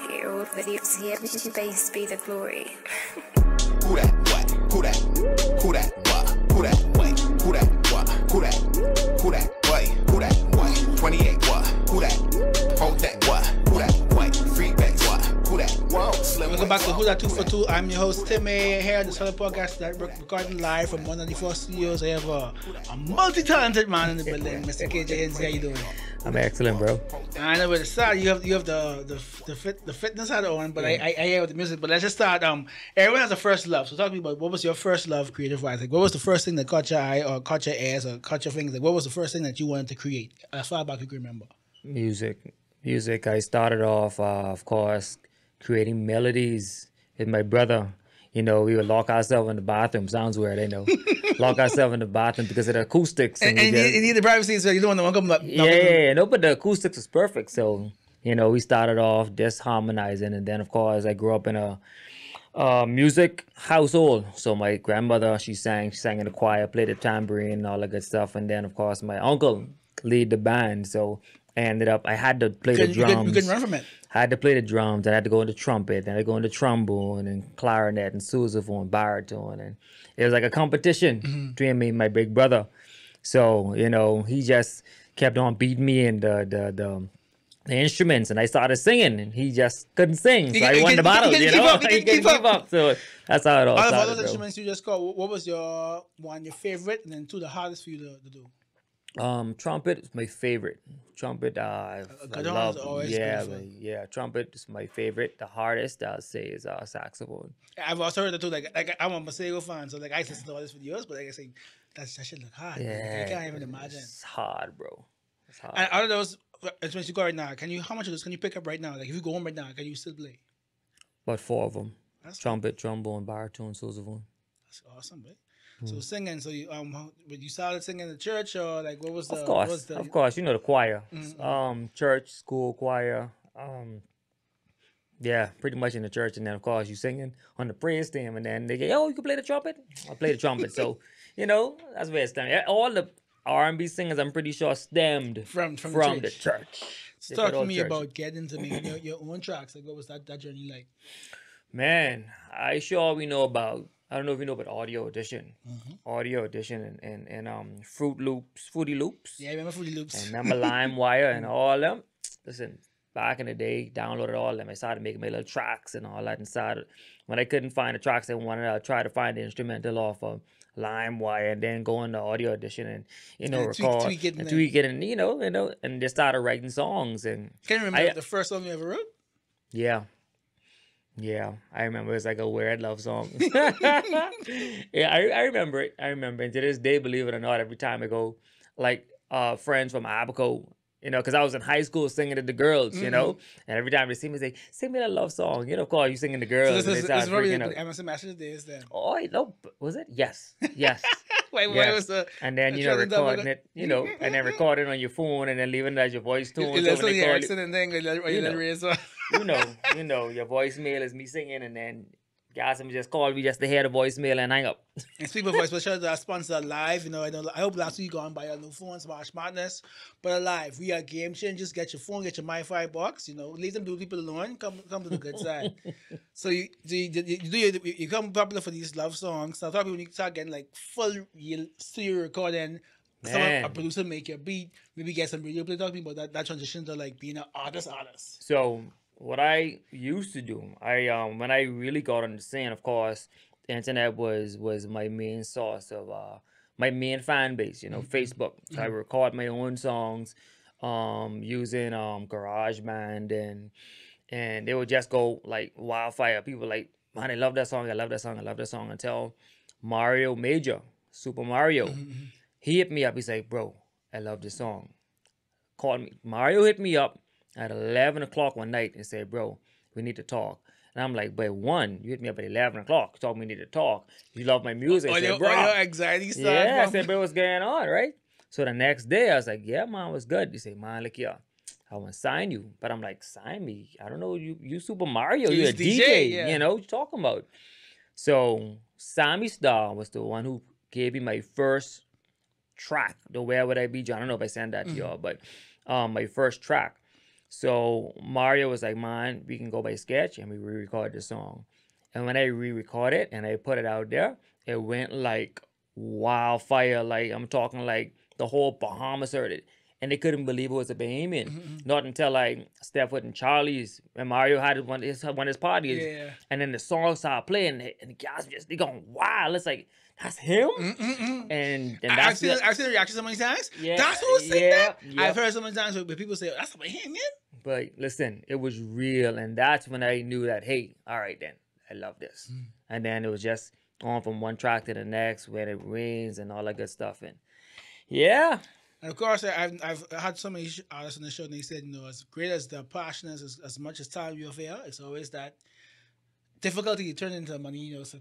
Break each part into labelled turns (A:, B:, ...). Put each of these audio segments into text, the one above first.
A: Your old videos here, but you base be the glory.
B: Who that what? Who that? Who that what? Who that what? Who that what? Who that? Who that what? Who that what? 28 what? Who that? Hold that what? Who that what? Free backs what? Who that? Whoa, slim.
C: Welcome back to Who That 2 for 2. I'm your host Tim A here at the Solid Podcast that recording live from 194 Studios. I have a multi-talented man in the building, Mr. KJAE Hinsey. How you doing?
D: I'm excellent, bro.
C: I know with the start you have the fitness hat on, but I hear with the music. But let's just start. Everyone has a first love. So talk to me about what was your first love creative wise? Like what was the first thing that caught your eye or caught your ears or caught your fingers? Like what was the first thing that you wanted to create? As far back you can remember.
D: Music. I started off, of course, creating melodies with my brother. You know, we would lock ourselves in the bathroom. Sounds weird, I know. Lock ourselves in the bathroom because of the acoustics.
C: And you need the privacy, so you don't want to come up.
D: No, but the acoustics was perfect. So, you know, we started off just harmonizing. And then, of course, I grew up in a music household. So my grandmother, she sang in the choir, played the tambourine and all that good stuff. And then, of course, my uncle lead the band. So I had to play the drums.
C: You couldn't run from it.
D: I had to play the drums, and I had to go into trumpet, and I had to go into trombone and clarinet and sousaphone, baritone, and it was like a competition between me and my big brother. So, you know, he just kept on beating me in the instruments, and I started singing, and he just couldn't sing, so I won the battle, you know? He couldn't keep up, so that's how it all started.
C: Out of all the instruments you just called, what was your favorite, and then two the hardest for you to do?
D: Trumpet is my favorite. Trumpet, I love. Trumpet is my favorite. The hardest I'll say is saxophone.
C: I've also heard that too. Like I'm a Masego fan, so like I listen to all this videos, but like I say, that shit look hard. Yeah, I can't even imagine.
D: It's hard, bro. It's hard.
C: And out of those instruments you got right now, how much of those can you pick up right now? Like if you go home right now, can you still play?
D: About 4 of them. That's trumpet, trombone, baritone, sousaphone.
C: That's awesome, man. So singing, so you started singing in the church or like what was the?
D: Of course, you know the choir, church, school choir, yeah, pretty much in the church, and then of course you singing on the praise team, and then they go, oh, you can play the trumpet. I play the trumpet, so you know that's where it stemmed. All the R&B singers, I'm pretty sure, stemmed from the church.
C: So talk to me about getting to making your own tracks. Like what was that journey like?
D: Man, I know about Audio Edition. Audio Edition and Fruity Loops.
C: Yeah, I remember Fruity Loops.
D: And remember LimeWire and all them. Listen, back in the day, downloaded all them. I started making my little tracks and all that inside. When I couldn't find the tracks I wanted, I tried to find the instrumental off of LimeWire and then go into Audio Edition and record
C: tweak it
D: and you know and just started writing songs. And
C: can you remember the first song you ever wrote?
D: Yeah, I remember. It's like a weird love song. Yeah, I remember it. And to this day, believe it or not, every time I go, like, friends from Abaco, you know, because I was in high school singing to the girls, you know, and every time they see me, they say, sing me that love song. You know, of course, you singing to girls.
C: So this is probably the Emerson Masters days then.
D: Oh, no, was it? Yes.
C: Wait,
D: yes.
C: what was the?
D: And then, recording it, and then recording on your phone and then leaving it as your voice tune.
C: That's the Erickson and thing,
D: you know, your voicemail is me singing, and then guys just call me just to hear the voicemail and hang up.
C: And speaking of voicemail, shout out to our sponsor Live. You know, I hope last week you got on by your new phone, Smash Madness. But Live, we are game changers. Get your phone, get your MiFi box. You know, leave them to people alone. Come to the good side. So you become popular for these love songs. So I thought when you start getting like full real studio recording. A producer make your beat, maybe get some radio play. Talk to me about that transition to like being an artist.
D: So what I used to do, when I really got on the scene, of course, the internet was my main source of my main fan base, you know, Facebook. So I record my own songs using GarageBand and they would just go like wildfire. People like, man, I love that song, until Mario Major, Super Mario. He hit me up. He's like, bro, I love this song. Called me. Mario hit me up at 11 o'clock one night and said, bro, we need to talk. And I'm like, but you hit me up at 11 o'clock. You told me we need to talk. You love my music.
C: Your anxiety stuff.
D: Yeah, I said, but what's going on, right? So the next day, I was like, yeah, man, what's good? He said, man, look, yeah, I want to sign you. But I'm like, sign me? I don't know. You Super Mario. You're a DJ.
C: Yeah.
D: You know what you talking about? So Sammy Star was the one who gave me my first track, the Where Would I Be, John? I don't know if I sent that to y'all, but my first track. So Mario was like, man, we can go by sketch, and we re-record the song. And when I re-record it and I put it out there, it went like wildfire. Like, I'm talking like the whole Bahamas heard it. And they couldn't believe it was a Bahamian. Not until like Steph and Charlie's and Mario had one of his parties.
C: Yeah.
D: And then the song started playing, and the guys they going wild. It's like, that's him? And
C: I've
D: that's
C: seen the reaction so many times.
D: Yeah,
C: That's who's saying that.
D: yeah.
C: I've heard so many times where people say, "That's about him, man."
D: But listen, it was real, and that's when I knew that, hey, all right then, I love this. And then it was just on from one track to the next, when it rains and all that good stuff. And yeah,
C: And of course, I've had so many artists on the show, and they said, as great as the passion is, as much as time you have here, it's always that difficulty to turn into money. So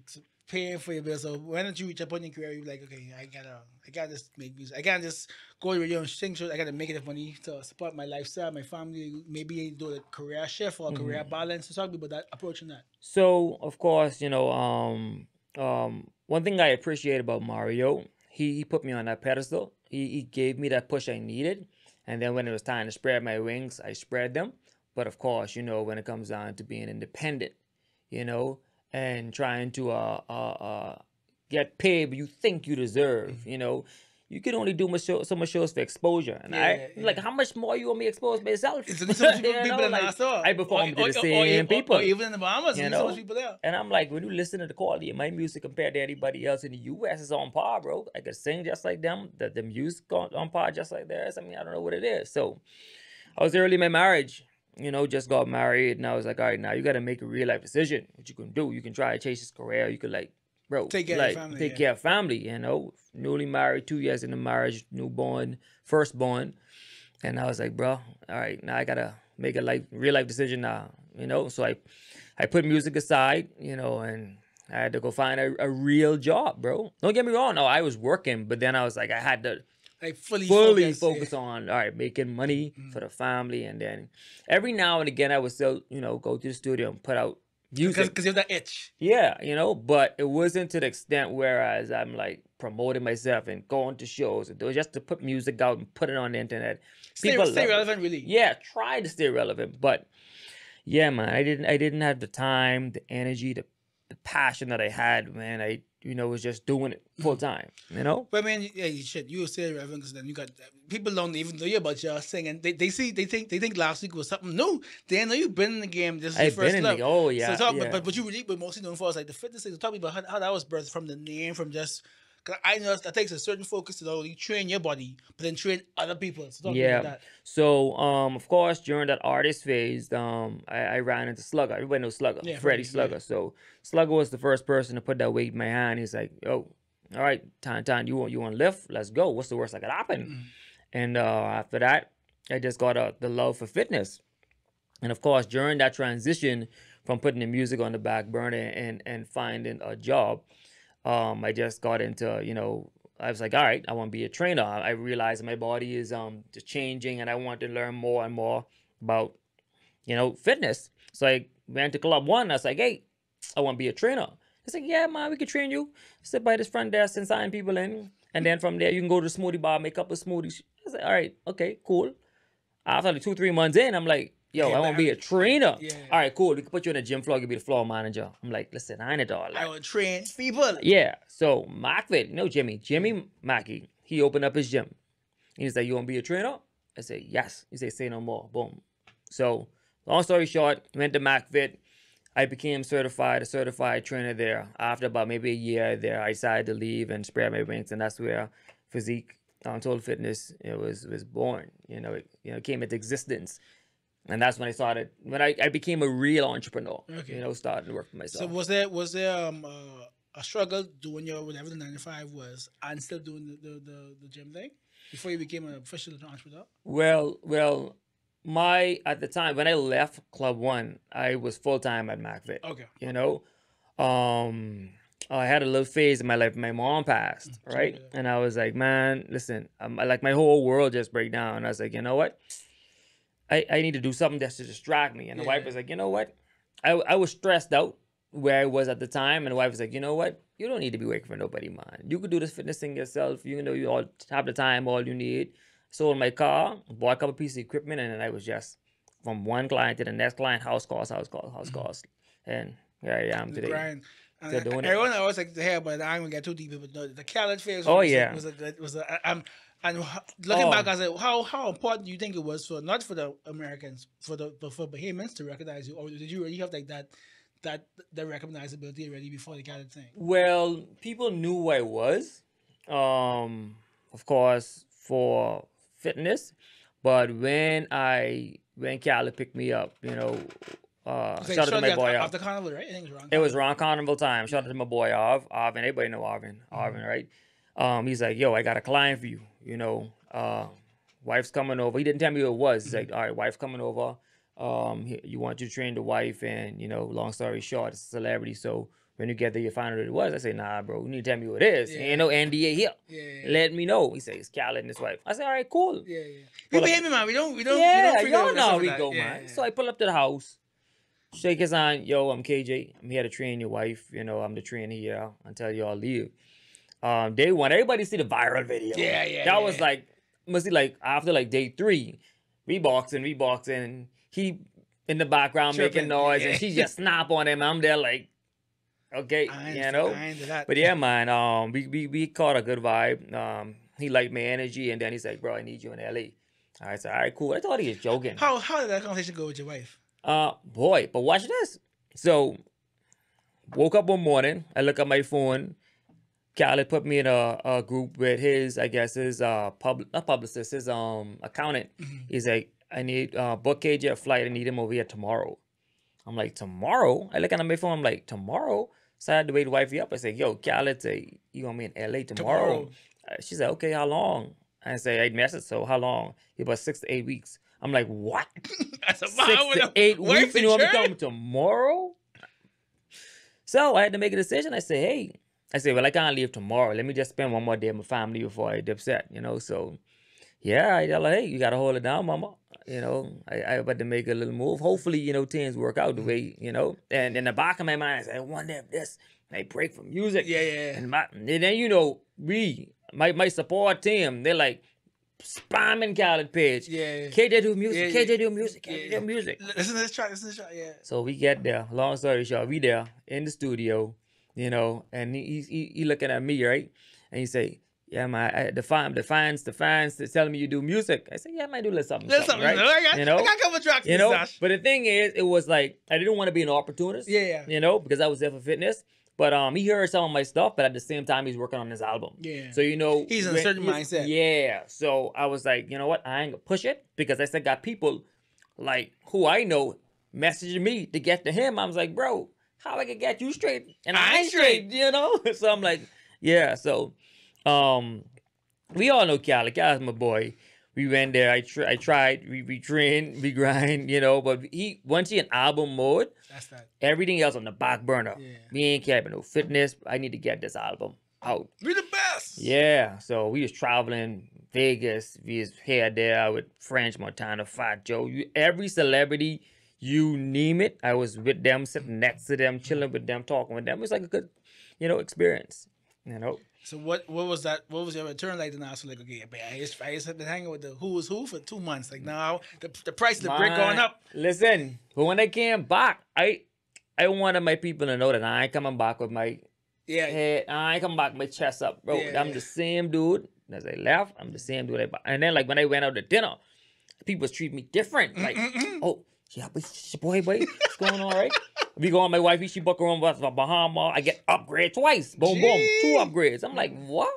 C: paying for your bills. So why don't you reach a point in your career, you're like, okay, I gotta just make music. I can't just go to the radio and sing shows. I gotta make enough money to support my lifestyle, my family. Maybe do a career shift or a career balance. So talk to me about that, approaching that.
D: so of course, one thing I appreciate about Mario, he put me on that pedestal. He gave me that push I needed. And then when it was time to spread my wings, I spread them. But of course, when it comes down to being independent, and trying to get paid but you think you deserve, you can only do so much shows for exposure. And like, how much more you want me exposed myself?
C: It's so much people in
D: like,
C: Nassau.
D: I perform to the
C: Or
D: same people.
C: Or even in the Bahamas, there's so much people there.
D: And I'm like, when you listen to the quality of my music compared to anybody else in the U.S., it's on par, bro. I could sing just like them. The music on par just like theirs. I mean, I don't know what it is. So I was early in my marriage. Just got married, and I was like, all right, now you got to make a real life decision. What you can do? You can try to chase this career. You could
C: take care of your family.
D: Take care of family. Newly married, 2 years into marriage, newborn, firstborn, and I was like, bro, all right, now I gotta make a real life decision now. So I put music aside, and I had to go find a real job, bro. Don't get me wrong. No, I was working, but then I was like, I had to.
C: Like fully
D: focus on, all right, making money for the family. And then every now and again I would still, go to the studio and put out music.
C: Because you have that itch.
D: Yeah, but it wasn't to the extent whereas I'm like promoting myself and going to shows. It was just to put music out and put it on the internet.
C: Stay relevant, really.
D: Yeah, try to stay relevant. But yeah, man, I didn't have the time, the energy, the passion that I had, man. Was just doing it full time,
C: But I mean, yeah, you were saying relevant because then you got people don't even know you about your singing. They think last week was something new. They know you've been in the game. This is your first love.
D: Oh yeah.
C: So
D: yeah.
C: But you really, but mostly known for is like the fitness thing. So talk me about how that was birthed from the name, from just. Cause I know that takes a certain focus to not only train your body, but then train other people. So talk about that.
D: So of course during that artist phase, I ran into Slugger. Everybody knows Slugger, Freddie Slugger. Yeah. So Slugger was the first person to put that weight in my hand. He's like, "Yo, all right, Tan, you want to lift? Let's go. What's the worst that could happen?" And after that, I just got the love for fitness. And of course during that transition from putting the music on the back burner and finding a job. I just got into, I was like, all right, I want to be a trainer. I realized my body is just changing and I want to learn more and more about, fitness. So I went to Club One. I was like, hey, I want to be a trainer. He's like, yeah, man, we can train you. Sit by this front desk and sign people in. And then from there, you can go to the smoothie bar, make up a smoothie. I was like, all right, okay, cool. After like 2-3 months in, I'm like, yo, I want to be a trainer. Yeah. All right, cool. We can put you in a gym floor. You be the floor manager. I'm like, listen, I ain't it all.
C: I want to train people.
D: Yeah. So Macfit, Jimmy Mackey, he opened up his gym. He's like, you want to be a trainer? I said, yes. He said, say no more. Boom. So long story short, went to Macfit. I became a certified trainer there. After about maybe a year there, I decided to leave and spread my wings. And that's where Physique, Total Fitness, was born. It came into existence. And that's when I became a real entrepreneur. Okay. Started to work for myself.
C: So was there a struggle doing whatever the 9-to-5 was and still doing the gym thing before you became an official entrepreneur?
D: Well, at the time when I left Club One, I was full time at MacFit.
C: Okay.
D: I had a little phase in my life. My mom passed, right? Yeah. And I was like, man, listen, like my whole world just break down. And I was like, you know what? I need to do something that's to distract me. And the wife was like, you know what? I was stressed out where I was at the time. And the wife was like, you know what? You don't need to be waiting for nobody, man. You could do this fitness thing yourself. You all have the time, all you need. Sold my car, bought a couple pieces of equipment, and then I was just from one client to the next client, house calls, and here I am today.
C: Grind.
D: Still doing it.
C: Everyone always like to hear, but I ain't gonna get too deep. But the Khaled phase
D: Oh,
C: was,
D: yeah.
C: was a good and looking
D: Oh.
C: back, I said, how important do you think it was for not for the Americans, but for Bahamians to recognize you, or did you really have like that recognizability already before the Khaled thing?
D: Well, people knew who I was, of course, for fitness. But when Khaled picked me up,
C: Like,
D: shout out to my boy
C: off
D: Av.
C: the carnival, right? I think it was wrong.
D: It was around carnival time. Shout out to my boy Arvin. Everybody know Arvin, right? He's like, yo, I got a client for you. Wife's coming over. He didn't tell me who it was. He's like, all right, wife's coming over. You want you to train the wife, and long story short, it's a celebrity. So when you get there, you find out who it was. I say, nah, bro, you need to tell me who it is.
C: Yeah.
D: Ain't no NDA here.
C: Yeah.
D: Let me know. He says, it's Khaled and his wife. I said, all right, cool.
C: Yeah. We Bahamian, man. We don't.
D: Yeah,
C: we
D: y'all
C: don't
D: know how we
C: that.
D: go,
C: Yeah,
D: man.
C: yeah.
D: So I pull up to the house, shake his hand. Yo, I'm KJ. I'm here to train your wife. I'm the trainer here until y'all leave. Day one, everybody see the viral video.
C: Yeah.
D: That was like, must be like after like day 3, we boxing. He in the background
C: Chirping,
D: making noise,
C: yeah.
D: and she just snap on him. I'm there like, okay,
C: I ain't do that.
D: But yeah, man, we caught a good vibe. He liked my energy, and then he's like, bro, I need you in LA. I said, all right, cool. I thought he was joking.
C: How did that conversation go with your wife?
D: Boy, but watch this. So, woke up one morning, I look at my phone. Khaled put me in a group with his, I guess, his not publicist, his accountant. He's like, I need book KJ a flight. I need him over here tomorrow. I'm like, tomorrow? I look at my phone. I'm like, tomorrow? So I had to wait to wife you up. I said, yo, Khaled say, you want me in LA tomorrow? She said, okay, how long? I say, I messaged, so how long? He about 6 to 8 weeks. I'm like, what?
C: That's
D: 6 to 8 weeks, and you want me to come tomorrow? So I had to make a decision. I said, well, I can't leave tomorrow. Let me just spend one more day with my family before I dip set, So, yeah, I tell her, hey, you got to hold it down, mama. I about to make a little move. Hopefully, things work out the way, And in the back of my mind, I said, I wonder if this may break for music.
C: Yeah.
D: And then, my support team, they're like, spamming Khaled page.
C: Yeah.
D: KJ do music,
C: Yeah,
D: KJ do music, KJ do music.
C: Listen to this track, yeah.
D: So we get there. Long story short, we there in the studio, and he looking at me, right? And he say, yeah, man, the fans they're telling me you do music. I say, yeah, I might do a little something, right?
C: I got a couple tracks,
D: But the thing is, it was like, I didn't want to be an opportunist.
C: Yeah.
D: Because I was there for fitness. But he heard some of my stuff, but at the same time, he's working on his album.
C: Yeah.
D: So,
C: he's in a certain mindset.
D: Yeah. So I was like, you know what? I ain't gonna push it, because I said, got people like who I know messaging me to get to him. I was like, bro, how I can get you straight? And I ain't straight, So I'm like, yeah. So we all know Khaled. Khaled's my boy. We went there. I tried. We trained. We grind. But once he in album mode,
C: that's that.
D: Everything else on the back burner.
C: Yeah.
D: We ain't care about no fitness. I need to get this album out.
C: We the best.
D: Yeah. So we was traveling Vegas. We was here there with French Montana, Fat Joe. Every celebrity, you name it, I was with them, sitting next to them, chilling with them, talking with them. It was like a good, experience.
C: So what was that? What was your return like? Then I was like, okay, I just had been hanging with the who was who for 2 months. Like now, the price of the brick going up.
D: Listen, but when I came back, I wanted my people to know that I ain't coming back with my head. I ain't coming back with my chest up, bro. I'm the same dude as I left. I'm the same dude. And then like when I went out to dinner, people treat me different. Like, oh yeah, but it's your boy, what's going on, right? We go on my wife, she book her on Bahama. I get upgrade twice. Boom, boom. 2 upgrades. I'm like, what?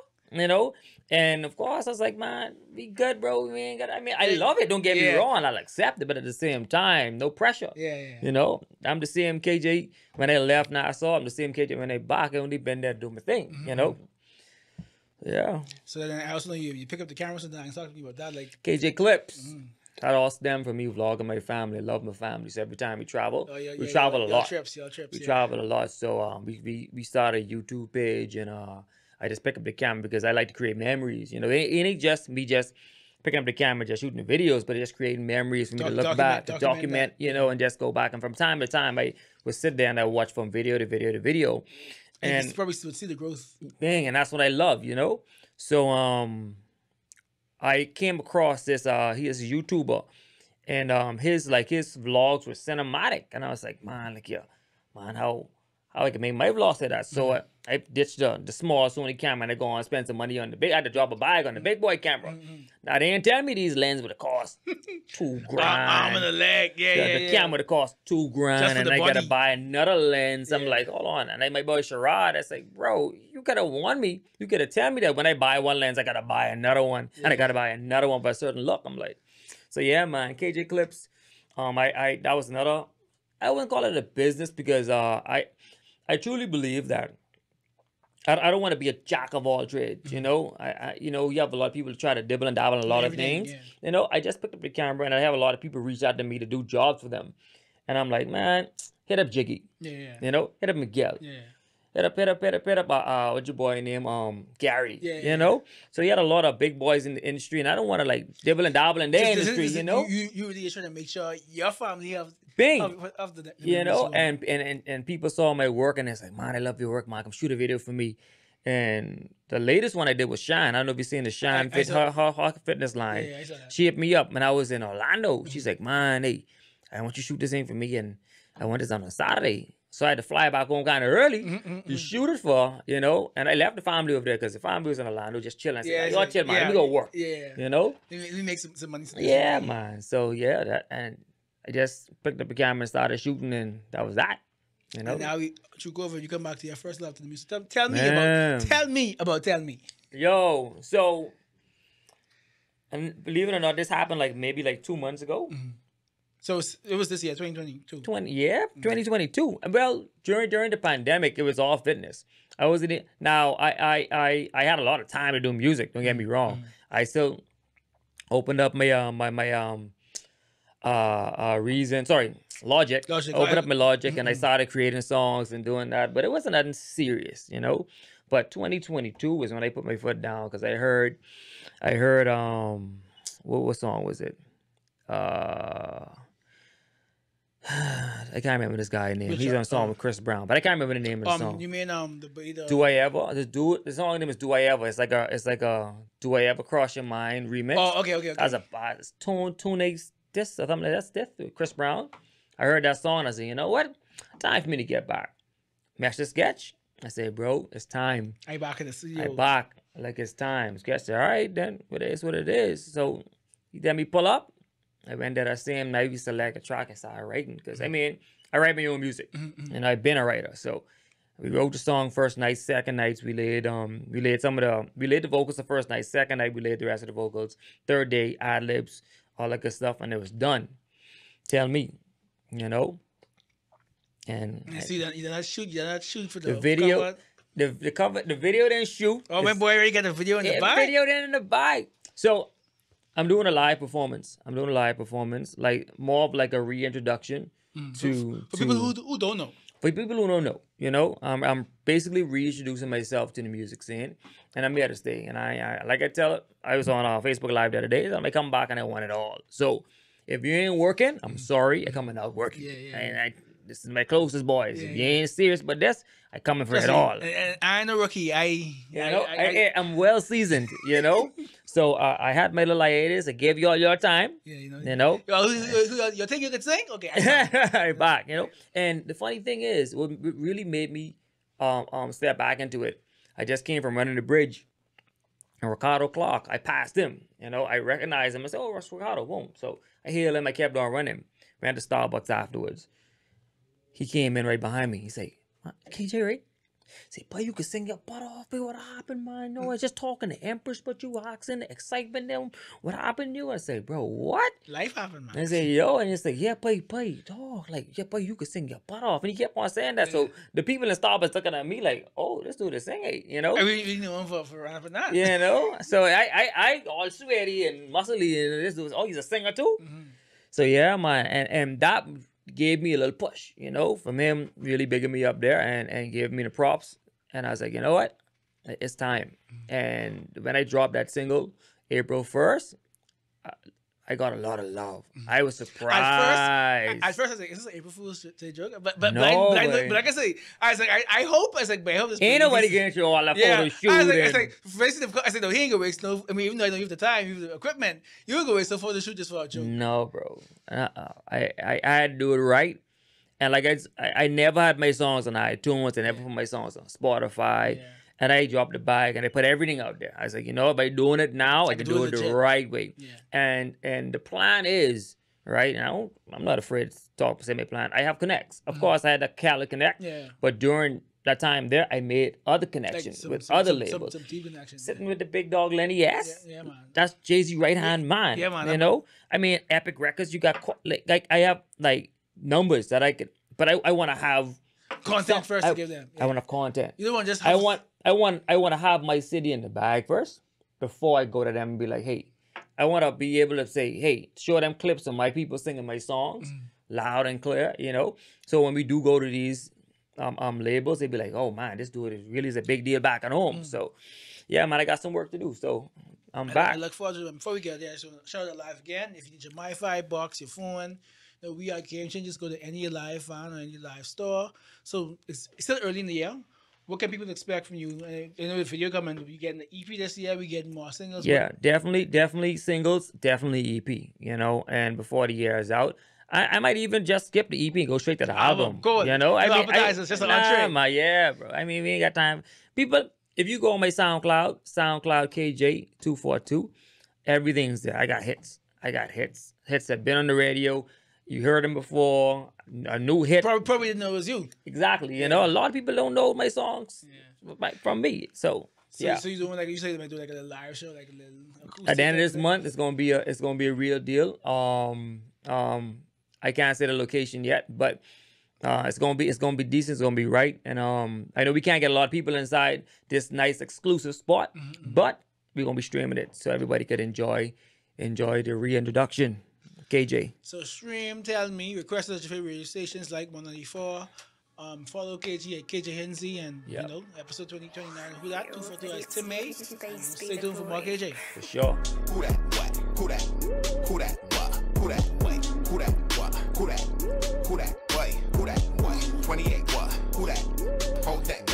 D: And of course, I was like, man, be good, bro. We ain't got. I mean, I love it. Don't get me wrong. I'll accept it, but at the same time, no pressure.
C: Yeah.
D: I'm the same KJ when I left Nassau. I'm the same KJ when I back. I only been there to do my thing, Yeah.
C: So then I also know you pick up the camera sometimes and talk to me about that. Like
D: KJ Clips. That all stemmed from me vlogging my family. I love my family. So every time we travel, we travel a lot. We travel a lot. So we started a YouTube page, and I just pick up the camera because I like to create memories. It ain't just me just picking up the camera, just shooting the videos, but just creating memories for me to look back, to document, and just go back. And from time to time, I would sit there and I would watch from video to video to video.
C: And you probably would see the growth.
D: Dang, and that's what I love, So I came across this, he is a YouTuber, his vlogs were cinematic, and I was like, man, like yeah, man, how I can make my vlogs like that. So I ditched the small Sony camera and I go on and spend some money on the big. I had to drop a bag on the big boy camera. Now they didn't tell me these lenses would have cost $2,000.
C: Arm and a leg. Yeah,
D: The camera would have cost $2,000,
C: Just for
D: and
C: the
D: I gotta
C: body.
D: buy another lens. I'm
C: Yeah.
D: like, hold on. And then my boy Sherrod, I say, bro, you gotta warn me. You gotta tell me that when I buy one lens, I gotta buy another one, and I gotta buy another one for a certain look. I'm like, so yeah, man, KJ Clips. I that was another. I wouldn't call it a business because I truly believe that I don't want to be a jack of all trades. You know, you have a lot of people try to dibble and dabble in a lot of
C: Everything,
D: things.
C: yeah.
D: You know, I just picked up the camera and I have a lot of people reach out to me to do jobs for them, and I'm like, man, hit up Jiggy.
C: Yeah.
D: You know, hit up Miguel.
C: Yeah.
D: Hit up what's your boy name? Gary.
C: Yeah,
D: you
C: yeah.
D: know? So he had a lot of big boys in the industry, and I don't want to like dibble and dabble in their industry, you know?
C: You really trying to make sure your family have
D: Bing.
C: of the
D: You know,
C: memories
D: and people saw my work and it's like, man, I love your work, man. Come shoot a video for me. And the latest one I did was Shine. I don't know if you've seen the Shine
C: I saw
D: her fitness line.
C: Yeah, I saw that.
D: She hit me up when I was in Orlando. She's like, man, hey, I want you to shoot this thing for me, and I want this on a Saturday. So I had to fly back home kind of early to shoot it for, you know. And I left the family over there because the family was in Orlando just chilling. I said,
C: Yeah,
D: "Hey,
C: it's
D: y'all
C: like-
D: chill, man.
C: yeah,
D: Let me go work.
C: yeah.
D: You know?
C: Let me make some money.
D: Yeah, man. So yeah, and I just picked up the camera and started shooting, and that was that. You know?
C: And now you go over, you come back to your first love to the music. Tell me
D: Man.
C: tell me.
D: Yo, so, and believe it or not, this happened maybe 2 months ago.
C: So it was this year, 2022.
D: 2022. Well, during the pandemic, it was all fitness. I was in it. Now, I had a lot of time to do music. Don't get me wrong. I still opened up my Logic. Opened up my Logic, and I started creating songs and doing that. But it wasn't nothing serious, you know. But 2022 was when I put my foot down because I heard what song was it? I can't remember this guy's name.
C: Which
D: He's
C: one?
D: on a song with Chris Brown, but I can't remember the name of the song.
C: You mean the
D: Do I Ever? The song name is Do I Ever. It's like a Do I Ever Cross Your Mind remix.
C: Oh, okay.
D: That's it's Tune Ace this or something like that's this with Chris Brown. I heard that song and I said, you know what? Time for me to get back. Match the sketch. I said, bro, it's time.
C: I back in the studio.
D: I back. Like it's time. Sketch said, all right, then it is what it is. So he let me pull up. I went there that same night, we select a track and started writing. Because, I mean, I write my own music. And I've been a writer. So we wrote the song first night. Second night, we laid the vocals the first night. Second night, we laid the rest of the vocals. Third day, ad-libs, all that good stuff. And it was done. Tell me, you know? And
C: You see that you're not shooting for the
D: video.
C: cover.
D: The video didn't shoot.
C: Oh, my boy already got the video in the bag.
D: Video didn't in the bag. So I'm doing a live performance. Like more of like a reintroduction to
C: For people who don't know.
D: For people who don't know, you know, I'm basically reintroducing myself to the music scene, and I'm here to stay. And I I was on Facebook Live the other day. So I come back and I want it all. So if you ain't working, I'm sorry, I'm coming out working.
C: Yeah.
D: And this is my closest boys. If you ain't serious about this, I coming for
C: Trust
D: it
C: me,
D: all.
C: and I ain't a rookie.
D: I'm well seasoned, you know. So I had my little hiatus. I gave you all your time.
C: Yeah, you know.
D: You know.
C: You think you could sing? Okay.
D: I'm back, you know. And the funny thing is, what really made me step back into it, I just came from running the bridge. And Ricardo Clark, I passed him. You know, I recognized him. I said, oh, that's Ricardo. Boom. So I hailed him. I kept on running. Ran to Starbucks afterwards. He came in right behind me. He said, KJ, right? Say, boy, you can sing your butt off. Boy, what happened, man? No, I was just talking to Empress, but you asking the excitement them. What happened to you? I say, bro, what?
C: Life happened, man.
D: And I say, yo, and he's like, yeah, boy, dog. Like, yeah, boy, you can sing your butt off. And he kept on saying that. So the people in Starbucks looking at me like, oh, this dude is singing, you know?
C: I really know him for rapping that.
D: You know? So I all sweaty and muscly, and this dude, oh, he's a singer too? So yeah, man, and that gave me a little push, you know, from him really bigging me up there and gave me the props. And I was like, you know what? It's time. And when I dropped that single, April 1st, I got a lot of love. I was
C: At
D: surprised.
C: first, I was like, "Is this an April Fool's joke?" But
D: No
C: like
D: way.
C: I say, I was like, I hope. I was like, but I hope this.
D: Ain't nobody getting you all that photo shoot.
C: I was like, basically, I said, no, he ain't gonna waste no. I mean, even though I don't have the time, even the equipment, you gonna waste no photo shoot just for a joke.
D: No, bro. I had to do it right. And like I never had my songs on iTunes. I never put my songs on Spotify.
C: Yeah.
D: And I dropped the bag and I put everything out there. I was like, you know, by doing it now, I can do it the
C: legit.
D: right way.
C: Yeah.
D: And the plan is, right, now I'm not afraid to talk, say my plan. I have connects. Of course, I had a Cali connect.
C: Yeah.
D: But during that time there, I made other connections with other labels.
C: Some deep connections.
D: Sitting with the big dog Lenny, yes.
C: Yeah, man.
D: That's Jay-Z right-hand man.
C: Yeah, man.
D: You know? I mean, Epic Records, you got, like I have, like, numbers that I could, but I want to have
C: Content first to give them.
D: I want to have content.
C: You don't want just.
D: I want to have my city in the bag first before I go to them and be like, hey, I want to be able to say, hey, show them clips of my people singing my songs loud and clear, you know? So when we do go to these labels, they be like, oh man, this dude really is a big deal back at home. So yeah, man, I got some work to do. So I'm back.
C: I look forward to it. Before we get there, so shout out live again. If you need your MiFi box, your phone, you know, we are Game Changers. Go to any live fan or any live store. So it's still early in the year. What can people expect from you? You know, the video coming, we getting the EP this year, we getting more singles.
D: Yeah, definitely singles, definitely EP, you know, and before the year is out. I might even just skip the EP and go straight to the album.
C: Go on.
D: You know, I
C: No
D: mean,
C: appetizers, just an entree.
D: yeah, bro. I mean, we ain't got time. People, if you go on my SoundCloud KJ242, everything's there. I got hits that been on the radio. You heard them before. A new hit.
C: Probably didn't know it was you.
D: Exactly. You know, a lot of people don't know my songs from me. So yeah.
C: So you doing like you say, you might do like a live show, like a little acoustic.
D: At the end of this month, it's gonna be a real deal. I can't say the location yet, but it's gonna be decent. It's gonna be right. And I know we can't get a lot of people inside this nice exclusive spot, but we're gonna be streaming it so everybody could enjoy the reintroduction. KJ.
C: So stream, tell me, request at your favorite radio stations like 194. Follow KJ at KJ Hinsey and you know, episode 2029. Who that? 242 as Tim May. Stay tuned for more KJ.
D: For sure.
B: Who that? What? Who that? Who that? What? Who that? Wait. Who that? What? Who that? Who that? Wait. Who that? What? 28. What? Who that? Hold that.